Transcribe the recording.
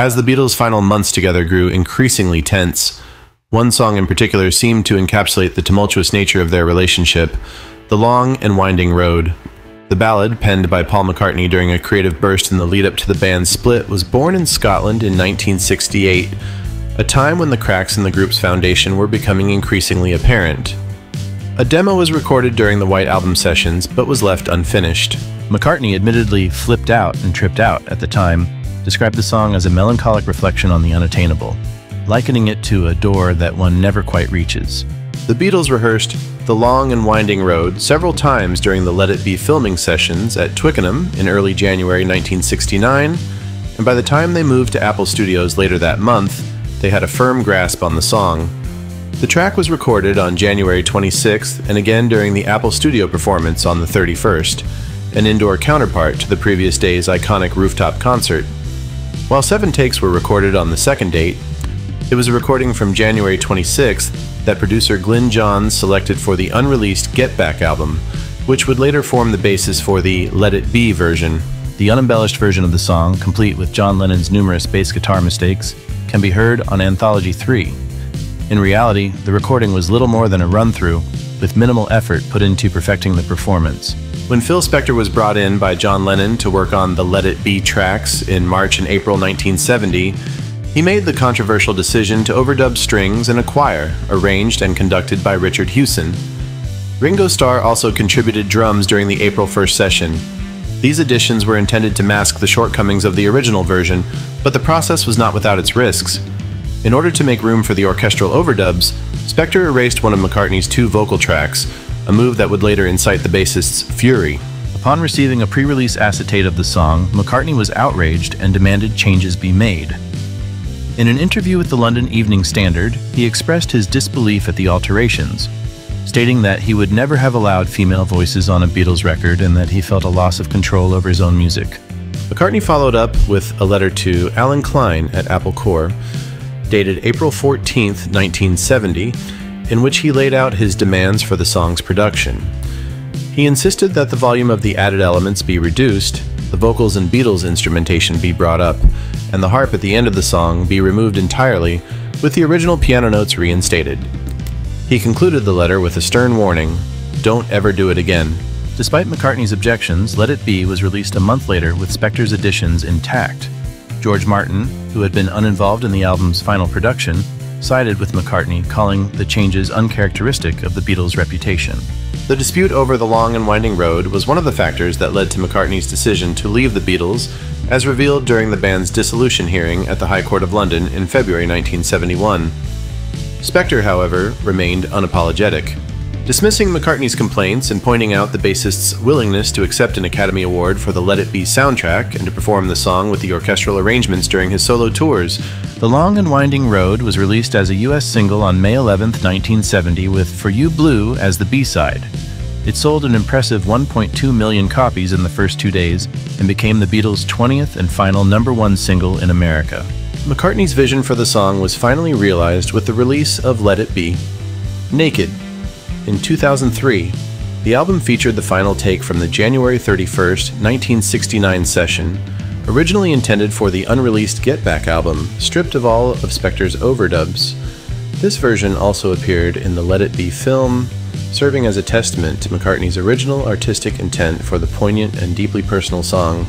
As the Beatles' final months together grew increasingly tense, one song in particular seemed to encapsulate the tumultuous nature of their relationship, "The Long and Winding Road." The ballad, penned by Paul McCartney during a creative burst in the lead-up to the band's split, was born in Scotland in 1968, a time when the cracks in the group's foundation were becoming increasingly apparent. A demo was recorded during the White Album sessions, but was left unfinished. McCartney admittedly flipped out and tripped out at the time, described the song as a melancholic reflection on the unattainable, likening it to a door that one never quite reaches. The Beatles rehearsed "The Long and Winding Road" several times during the Let It Be filming sessions at Twickenham in early January 1969, and by the time they moved to Apple Studios later that month, they had a firm grasp on the song. The track was recorded on January 26th and again during the Apple Studio performance on the 31st, an indoor counterpart to the previous day's iconic rooftop concert. While 7 takes were recorded on the second date, it was a recording from January 26th that producer Glyn Johns selected for the unreleased Get Back album, which would later form the basis for the Let It Be version. The unembellished version of the song, complete with John Lennon's numerous bass guitar mistakes, can be heard on Anthology 3. In reality, the recording was little more than a run-through, with minimal effort put into perfecting the performance. When Phil Spector was brought in by John Lennon to work on the Let It Be tracks in March and April 1970, he made the controversial decision to overdub strings in a choir, arranged and conducted by Richard Hewson. Ringo Starr also contributed drums during the April 1st session. These additions were intended to mask the shortcomings of the original version, but the process was not without its risks. In order to make room for the orchestral overdubs, Spector erased one of McCartney's 2 vocal tracks, a move that would later incite the bassist's fury. Upon receiving a pre-release acetate of the song, McCartney was outraged and demanded changes be made. In an interview with the London Evening Standard, he expressed his disbelief at the alterations, stating that he would never have allowed female voices on a Beatles record and that he felt a loss of control over his own music. McCartney followed up with a letter to Alan Klein at Apple Corps, dated April 14, 1970, in which he laid out his demands for the song's production. He insisted that the volume of the added elements be reduced, the vocals and Beatles instrumentation be brought up, and the harp at the end of the song be removed entirely, with the original piano notes reinstated. He concluded the letter with a stern warning, "Don't ever do it again." Despite McCartney's objections, Let It Be was released a month later with Spector's additions intact. George Martin, who had been uninvolved in the album's final production, sided with McCartney, calling the changes uncharacteristic of the Beatles' reputation. The dispute over The Long and Winding Road was one of the factors that led to McCartney's decision to leave the Beatles, as revealed during the band's dissolution hearing at the High Court of London in February 1971. Spector, however, remained unapologetic, dismissing McCartney's complaints and pointing out the bassist's willingness to accept an Academy Award for the Let It Be soundtrack and to perform the song with the orchestral arrangements during his solo tours. The Long and Winding Road was released as a US single on May 11, 1970, with For You Blue as the B-side. It sold an impressive 1.2 million copies in the first 2 days and became the Beatles' 20th and final #1 single in America. McCartney's vision for the song was finally realized with the release of Let It Be. Naked. In 2003, the album featured the final take from the January 31st, 1969 session, originally intended for the unreleased Get Back album, stripped of all of Spector's overdubs. This version also appeared in the Let It Be film, serving as a testament to McCartney's original artistic intent for the poignant and deeply personal song.